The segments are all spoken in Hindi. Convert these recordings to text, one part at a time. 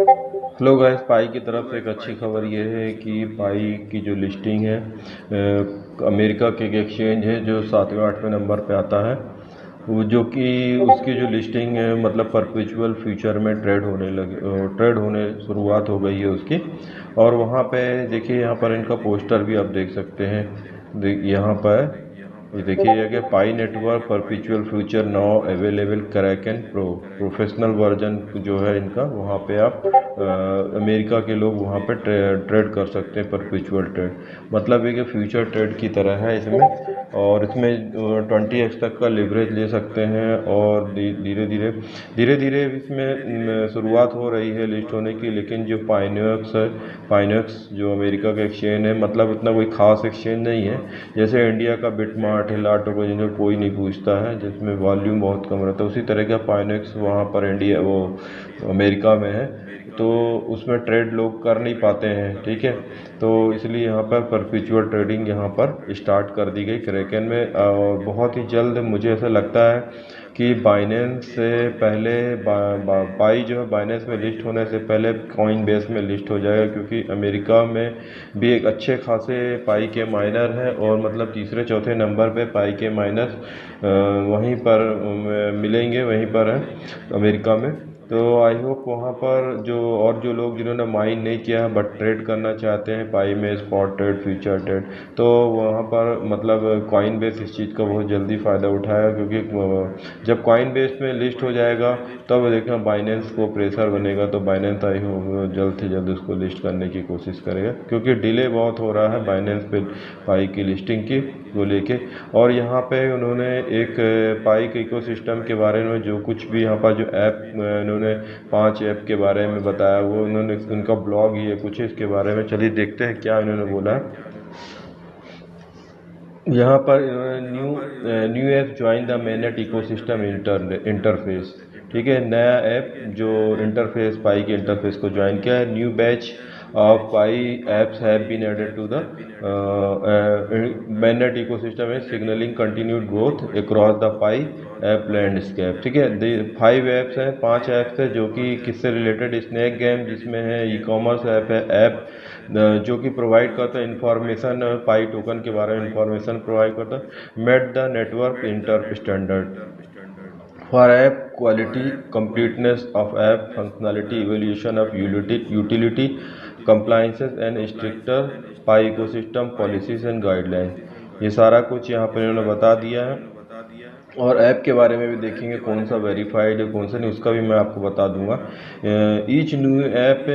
हेलो गाइस, पाई की तरफ से एक अच्छी खबर ये है कि पाई की जो लिस्टिंग है अमेरिका के एक एक्सचेंज है जो 7वें 8वें नंबर पे आता है। वो जो कि उसकी जो लिस्टिंग है मतलब परपेचुअल फ्यूचर में ट्रेड होने शुरुआत हो गई है उसकी। और वहाँ पे देखिए, यहाँ पर इनका पोस्टर भी आप देख सकते हैं। यहाँ पर ये देखिए, ये क्या Pi network perpetual future now available Kraken professional version जो है इनका, वहाँ पे आप अमेरिका के लोग वहाँ पे ट्रेड कर सकते हैं। परपेचुअल ट्रेड मतलब एक फ्यूचर ट्रेड की तरह है इसमें। और इसमें 20x तक का लिवरेज ले सकते हैं। और धीरे धीरे इसमें शुरुआत हो रही है लिस्ट होने की। लेकिन जो पाइनेक्स जो अमेरिका का एक्सचेंज है, मतलब इतना कोई खास एक्सचेंज नहीं है। जैसे इंडिया का बिटमार्ट है, लाटो, जिनको कोई नहीं पूछता है, जिसमें वॉल्यूम बहुत कम रहता है, उसी तरह का पाइनेक्स वहाँ पर इंडिया वो अमेरिका में है। तो उसमें ट्रेड लोग कर नहीं पाते हैं, ठीक है। तो इसलिए यहाँ पर परपेचुअल ट्रेडिंग यहाँ पर स्टार्ट कर दी गई क्रैकन में। और बहुत ही जल्द मुझे ऐसा लगता है कि बाइनेंस से पहले पाई जो है बाइनेंस में लिस्ट होने से पहले कॉइन बेस में लिस्ट हो जाएगा, क्योंकि अमेरिका में भी एक अच्छे खासे पाई के माइनर हैं। और मतलब तीसरे चौथे नंबर पे पाई के माइनर वहीं पर मिलेंगे, वहीं पर हैं अमेरिका में। तो आई होप वहाँ पर जो लोग जिन्होंने माइन नहीं किया है बट ट्रेड करना चाहते हैं पाई में, स्पॉट ट्रेड, फ्यूचर ट्रेड, तो वहाँ पर मतलब कॉइन बेस इस चीज़ का बहुत जल्दी फ़ायदा उठाएगा। क्योंकि जब कॉइन बेस में लिस्ट हो जाएगा तब देखना बाइनेंस को प्रेशर बनेगा। तो बाइनेंस आई होप जल्द से जल्द उसको लिस्ट करने की कोशिश करेगा, क्योंकि डिले बहुत हो रहा है बाइनेंस पे पाई की लिस्टिंग की को लेके। और यहाँ पे उन्होंने एक पाई के इकोसिस्टम के बारे में जो कुछ भी यहाँ पर जो ऐप उन्होंने 5 ऐप के बारे में बताया, वो उन्होंने उनका ब्लॉग ही है कुछ इसके बारे में। चलिए देखते हैं क्या इन्होंने बोला है। यहाँ पर इन्होंने new app join the mainnet ecosystem interface, ठीक है। नया ऐप जो इंटरफेस पाई के इंटरफेस को ज्वाइन किया है। New batch of Pi apps have been added to the mainnet ecosystem है, signalling continued growth across the Pi app landscape, ठीक है। 5 ऐप्स हैं, 5 ऐप्स है जो कि किससे रिलेटेड, स्नैक गेम जिसमें है, ई कॉमर्स ऐप है, ऐप जो कि प्रोवाइड करता है इंफॉर्मेशन, पाई टोकन के बारे में इंफॉर्मेशन प्रोवाइड करता है। Met the network inter standard for app quality, completeness of app functionality, evolution of utility, compliances and stricter Pi ecosystem policies and guideline. ये सारा कुछ यहाँ पर इन्होंने बता दिया है। और ऐप के बारे में भी देखेंगे कौन सा वेरीफाइड है कौन सा नहीं, उसका भी मैं आपको बता दूंगा। Each new app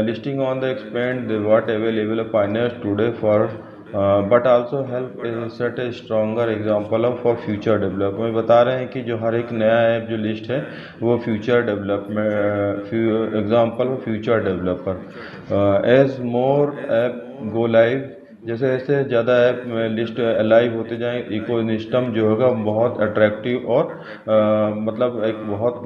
listing on the expand what available finance today for but also help set A stronger example of for future development. बता रहे हैं कि जो हर एक नया ऐप जो लिस्ट है वो future development example of future developer as more app go live. जैसे जैसे ज़्यादा ऐप लिस्ट लाइव होते जाएं, इकोसिस्टम जो होगा बहुत अट्रैक्टिव और मतलब एक बहुत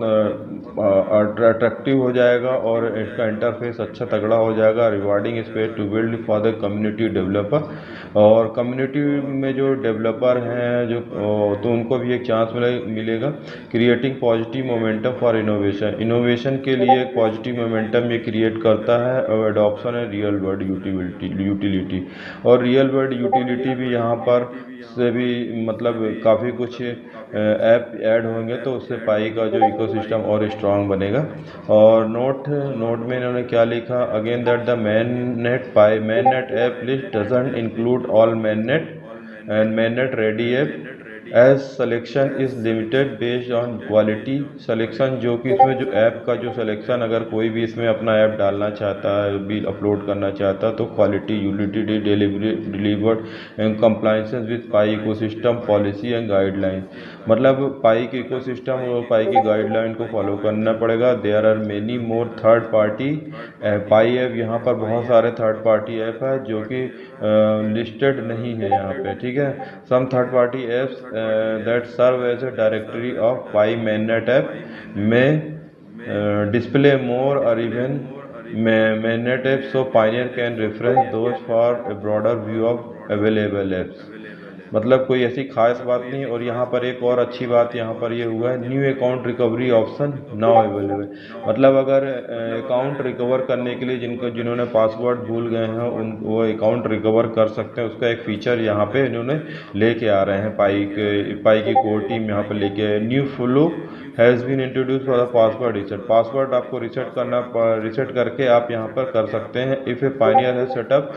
अट्रैक्टिव हो जाएगा। और इसका इंटरफेस अच्छा तगड़ा हो जाएगा। Rewarding space to build for the community developer. और कम्युनिटी में जो डेवलपर हैं जो तो उनको भी एक चांस मिलेगा। Creating positive momentum for innovation, innovation के लिए एक पॉजिटिव मोमेंटम ये क्रिएट करता है। और एडॉप्शन है रियल वर्ल्ड यूटिलिटी। और रियल वर्ल्ड यूटिलिटी भी यहाँ पर से भी मतलब काफ़ी कुछ ऐप ऐड होंगे, तो उससे पाई का जो इकोसिस्टम और स्ट्रांग बनेगा। और नोट में इन्होंने क्या लिखा, again that the mainnet app list doesn't include all mainnet and mainnet ready app as selection is limited based on quality selection. जो कि इसमें जो ऐप का जो सलेक्शन, अगर कोई भी इसमें अपना ऐप डालना चाहता है, भी अपलोड करना चाहता है, तो quality utility delivered and compliances with pi ecosystem policy and guideline. मतलब पाई के इकोसिस्टम और पाई की गाइडलाइन को फॉलो करना पड़ेगा। There are many more third party Pi app, यहाँ पर बहुत सारे थर्ड पार्टी ऐप है जो कि लिस्टेड नहीं है यहाँ पे, ठीक है। Some third party apps that serve as a directory of Pi mainnet app में display more or even mainnet apps, so pioneer can reference those for a broader view of available apps। मतलब कोई ऐसी खास बात नहीं। और यहाँ पर एक और अच्छी बात यहाँ पर ये हुआ है, new account recovery option now available. मतलब अगर अकाउंट रिकवर करने के लिए जिन्होंने पासवर्ड भूल गए हैं उन वो अकाउंट रिकवर कर सकते हैं, उसका एक फीचर यहाँ पे इन्होंने लेके आ रहे हैं। पाई की कोर टीम यहाँ पे लेके new flow has been introduce for the password reset. Password आपको रीसेट करके आप यहाँ पर कर सकते हैं। इफ़ ए पायनियर है सेटअप,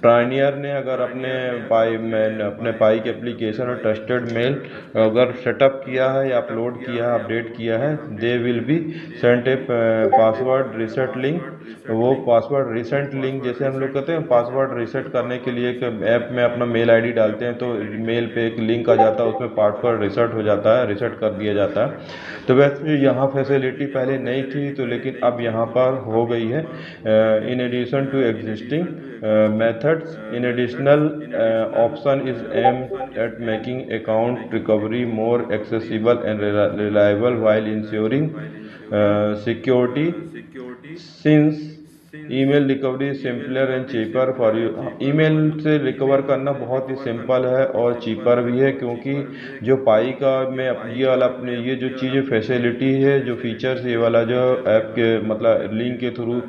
पायनियर ने अगर अपने पाई के एप्लीकेशन और ट्रस्टेड मेल अगर सेटअप किया है या अपलोड किया है, अपडेट किया है, they will be sent a password reset link. वो पासवर्ड रीसेट लिंक, जैसे हम लोग कहते हैं पासवर्ड रीसेट करने के लिए एक ऐप में अपना मेल आईडी डालते हैं तो मेल पे एक लिंक आ जाता है, उसमें पासवर्ड रीसेट हो जाता है, रीसेट कर दिया जाता है। तो वैसे यहाँ फैसिलिटी पहले नहीं थी, तो लेकिन अब यहाँ पर हो गई है। In addition to existing methods, in additional option is aimed at making account recovery more accessible and reliable while ensuring security, since email recovery simpler and cheaper for you. Email से रिकवर करना बहुत ही सिंपल है और चीपर भी है, क्योंकि जो पाई का मैं ये वाला अपने ये जो चीज़ फैसिलिटी है, जो फीचर्स ये वाला जो ऐप के मतलब लिंक के थ्रू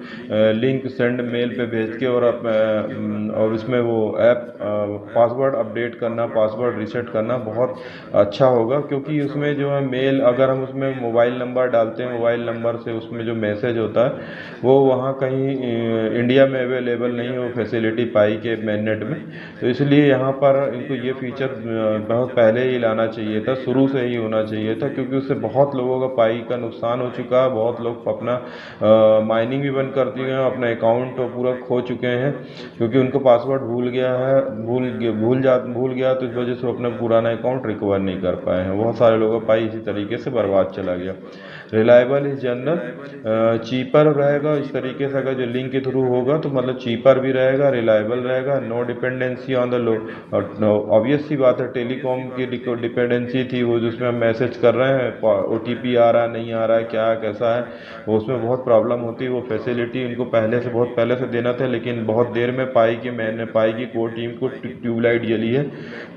लिंक सेंड मेल पे भेज के और इसमें वो ऐप पासवर्ड अपडेट करना, पासवर्ड रीसेट करना बहुत अच्छा होगा। क्योंकि उसमें जो है मेल, अगर हम उसमें मोबाइल नंबर डालते हैं, मोबाइल नंबर से उसमें जो मैसेज होता है वो वहाँ कहीं इंडिया में अवेलेबल नहीं है वो फैसिलिटी पाई के मैननेट में। तो इसलिए यहाँ पर इनको ये फीचर बहुत पहले ही लाना चाहिए था, शुरू से ही होना चाहिए था, क्योंकि उससे बहुत लोगों का पाई का नुकसान हो चुका है। बहुत लोग अपना माइनिंग भी बंद कर दिए हैं, अपना अकाउंट पूरा खो चुके हैं, क्योंकि उनको पासवर्ड भूल गया है, भूल गया, तो इस वजह से वो अपना पुराना अकाउंट रिकवर नहीं कर पाए हैं। बहुत सारे लोगों का पाई इसी तरीके से बर्बाद चला गया। रिलायबल इज जनरल, चीपर रहेगा इस तरीके से। अगर जो लिंक के थ्रू होगा तो मतलब चीपर भी रहेगा, रिलायबल रहेगा, no dependency on the low. Obvious सी बात है, टेलीकॉम की डिपेंडेंसी थी वो, जिसमें हम मैसेज कर रहे हैं, ओटीपी आ रहा है नहीं आ रहा है, क्या कैसा है, वो उसमें बहुत प्रॉब्लम होती है। वो फैसिलिटी इनको बहुत पहले से देना था, लेकिन बहुत देर में मैंने पाई की कोर टीम को ट्यूबलाइट जली है,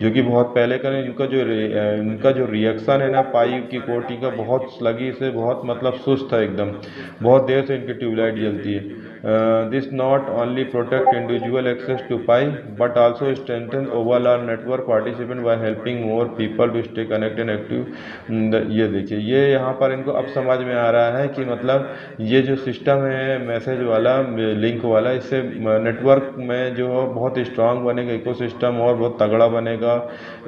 जो कि बहुत पहले का इनका जो रिएक्शन है ना पाई की कोर टीम का, बहुत स्लगी से, बहुत मतलब सुस्त है एकदम, बहुत देर से इनकी ट्यूबलाइट जलती है। This not only protect individual access to Pi but also strengthen overall network participant by helping more people to stay connected active. ये देखिए, ये यहाँ पर इनको अब समझ में आ रहा है कि मतलब ये जो सिस्टम है मैसेज वाला, लिंक वाला, इससे नेटवर्क में जो बहुत स्ट्रांग बनेगा इकोसिस्टम, और बहुत तगड़ा बनेगा,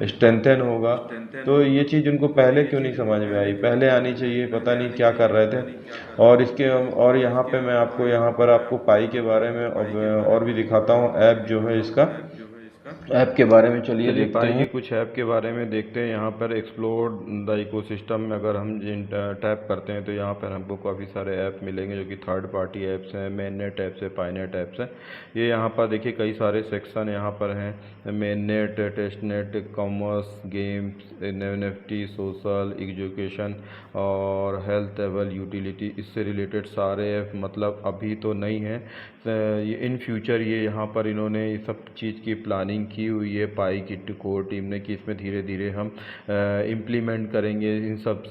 स्ट्रेंथन होगा। तो ये चीज़ उनको पहले क्यों नहीं समझ में आई, पहले आनी चाहिए, पता नहीं क्या कर रहे थे। और यहाँ पे मैं आपको पाई के बारे में और भी दिखाता हूँ ऐप जो है इसका, ऐप के बारे में चलिए देखते हैं। कुछ ऐप के बारे में देखते हैं। यहाँ पर एक्सप्लोर द इकोसिस्टम में अगर हम टैप करते हैं तो यहाँ पर हमको काफ़ी सारे ऐप मिलेंगे, जो कि थर्ड पार्टी ऐप्स हैं, मेननेट ऐप्स है, पाईनेट ऐप्स है। ये यहाँ पर देखिए कई सारे सेक्शन यहाँ पर हैं, mainnet, testnet, commerce, games, NFT, social, education और हेल्थ एवल यूटिलिटी, इससे रिलेटेड सारे ऐप मतलब अभी तो नहीं है, इन फ्यूचर ये यहाँ पर इन्होंने इस सब चीज़ की प्लानिंग की हुई है पाई की कोर टीम ने, कि इसमें धीरे धीरे हम इम्प्लीमेंट करेंगे इन सब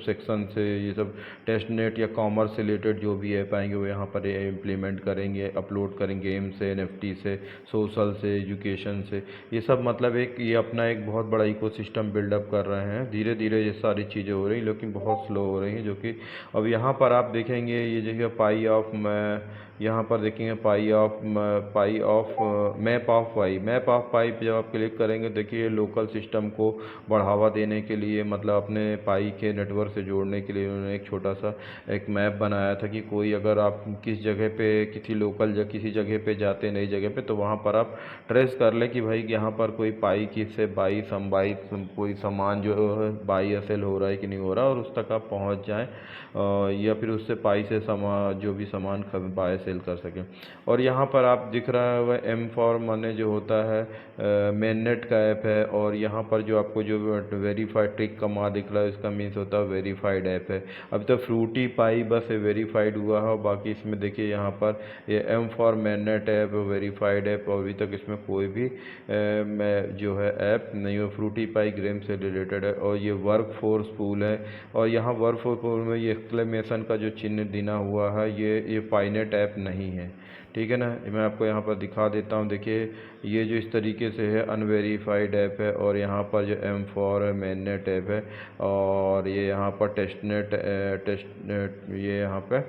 सेक्शन से, ये सब टेस्ट नेट या कॉमर्स से रिलेटेड जो भी ऐप आएंगे वो यहाँ पर इम्प्लीमेंट करेंगे, अपलोड करेंगे, गेम से, एनएफटी से, सोशल से, एजुकेशन से, ये सब मतलब ये अपना एक बहुत बड़ा इकोसिस्टम बिल्डअप कर रहे हैं। धीरे धीरे ये सारी चीज़ें हो रही हैं, लेकिन बहुत स्लो हो रही हैं, जो कि अब यहाँ पर आप देखेंगे ये जगह पाई ऑफ, यहाँ पर देखेंगे पाई ऑफ मैप ऑफ पाई पे जब आप क्लिक करेंगे, देखिए लोकल सिस्टम को बढ़ावा देने के लिए, मतलब अपने पाई के नेटवर्क से जोड़ने के लिए उन्होंने एक छोटा सा एक मैप बनाया था, कि कोई अगर आप किस जगह पे किसी जगह पे जाते, नई जगह पे, तो वहाँ पर आप ट्रेस कर ले कि भाई यहाँ पर कोई पाई की से बाई कोई सामान जो बाई असेल हो रहा है कि नहीं हो रहा, और उस तक आप पहुँच जाएँ, या फिर उससे पाई से जो भी सामान बाय सेल कर सकें। और यहाँ पर आप दिख रहा है वह एम फॉर मनी जो होता है मेननेट का ऐप है। और यहाँ पर जो आपको जो वेरीफाइड ट्रिक का माँ दिख रहा है इसका मीन्स होता है वेरीफाइड ऐप है। अभी तो फ्रूटी पाई बस वेरीफाइड हुआ है, और बाकी इसमें देखिए यहाँ पर ये aim for mainnet app verified app, और अभी तक इसमें कोई भी जो है ऐप नहीं हो। फ्रूटी पाई गेम से रिलेटेड है। और ये वर्क फोर्स पूल है, और यहाँ वर्क फोर्स पूल में ये एक्सक्लेमेशन का जो चिन्ह दिना हुआ है ये पाईनेट ऐप नहीं है, ठीक है ना। मैं आपको यहाँ पर दिखा देता हूँ। देखिए ये जो इस तरीके से है अनवेरीफाइड ऐप है, और यहाँ पर जो एम फॉर मेननेट ऐप है, और ये यहाँ पर टेस्टनेट ये यहाँ पे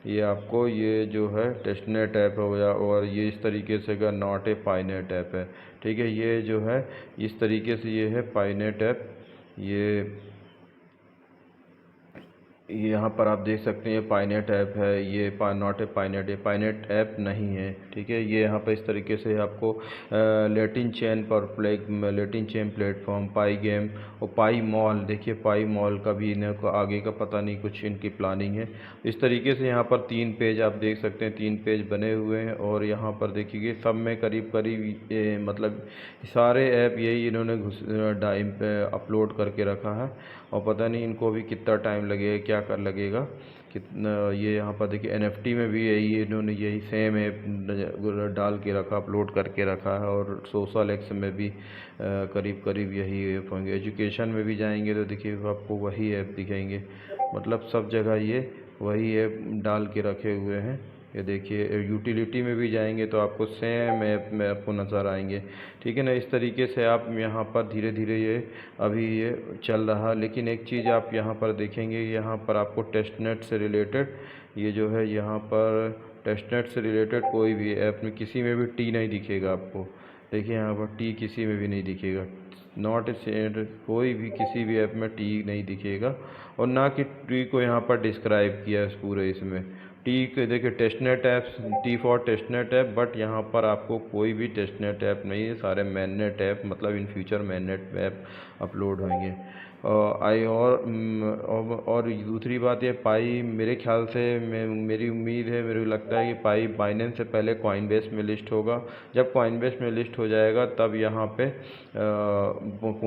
ये आपको ये जो है टेस्टनेट ऐप हो गया, और ये इस तरीके से का नॉट ए पाईनेट ऐप है, ठीक है। ये जो है इस तरीके से ये है पाईनेट ऐप। ये यहाँ पर आप देख सकते हैं ये पाईनेट ऐप है, ये नॉट ए पाईनेट, ये पाईनेट ऐप नहीं है, ठीक है। ये यहाँ पर इस तरीके से आपको लेटिन चेन पर लेटिन चेन प्लेटफॉर्म पाई गेम और पाई मॉल, देखिए पाई मॉल का भी इन्हें आगे का पता नहीं, कुछ इनकी प्लानिंग है। इस तरीके से यहाँ पर 3 पेज आप देख सकते हैं, 3 पेज बने हुए हैं। और यहाँ पर देखिए सब में करीब करीब मतलब सारे ऐप यही इन्होंने टाइम पे अपलोड करके रखा है, और पता नहीं इनको भी कितना टाइम लगेगा, क्या कर लगेगा कितना। ये यहाँ पर देखिए NFT में भी यही इन्होंने यही सेम ऐप डाल के रखा, अपलोड करके रखा है। और सोशल एक्स में भी करीब करीब यही ऐप होंगे। एजुकेशन में भी जाएंगे तो देखिए आपको वही ऐप दिखेंगे, मतलब सब जगह ये वही ऐप डाल के रखे हुए हैं। ये देखिए यूटिलिटी में भी जाएंगे तो आपको सेम ऐप में आपको नज़र आएंगे, ठीक है ना। इस तरीके से आप यहाँ पर धीरे धीरे ये अभी ये चल रहा। लेकिन एक चीज़ आप यहाँ पर देखेंगे, यहाँ पर आपको टेस्टनेट से रिलेटेड ये जो है यहाँ पर टेस्टनेट से रिलेटेड कोई भी ऐप में किसी में भी टी नहीं दिखेगा आपको। देखिए यहाँ पर टी किसी में भी नहीं दिखेगा, नॉट ए कोई भी किसी भी ऐप में टी नहीं दिखेगा। और ना कि टी को यहाँ पर डिस्क्राइब किया है पूरे इसमें। टी के देखिए testnet apps, T for testnet app, but यहाँ पर आपको कोई भी टेस्टनेट ऐप नहीं है, सारे मैननेट ऐप, मतलब इन फ्यूचर मैननेट ऐप अपलोड होंगे। और दूसरी बात ये पाई मेरे ख्याल से मेरी उम्मीद है, मेरे को लगता है कि पाई बाइनेंस से पहले कॉइनबेस में लिस्ट होगा। जब कॉइनबेस में लिस्ट हो जाएगा तब यहाँ पे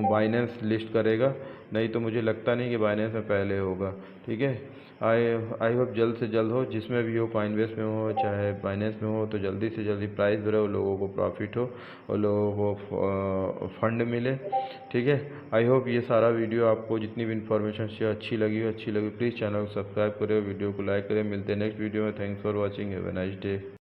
बाइनेंस लिस्ट करेगा, नहीं तो मुझे लगता नहीं कि बाइनेंस में पहले होगा, ठीक है। आई होप जल्द से जल्द हो, जिसमें भी हो, कॉइनबेस में हो चाहे बाइनेंस में हो, तो जल्दी से जल्दी प्राइस बढ़े और लोगों को प्रॉफिट हो और लोगों को फंड मिले, ठीक है। आई होप ये सारा वीडियो आपको जितनी भी इन्फॉर्मेशन अच्छी लगी प्लीज़ चैनल को सब्सक्राइब करें, वीडियो को लाइक करें। मिलते हैं नेक्स्ट वीडियो में। Thanks for watching, have a nice day.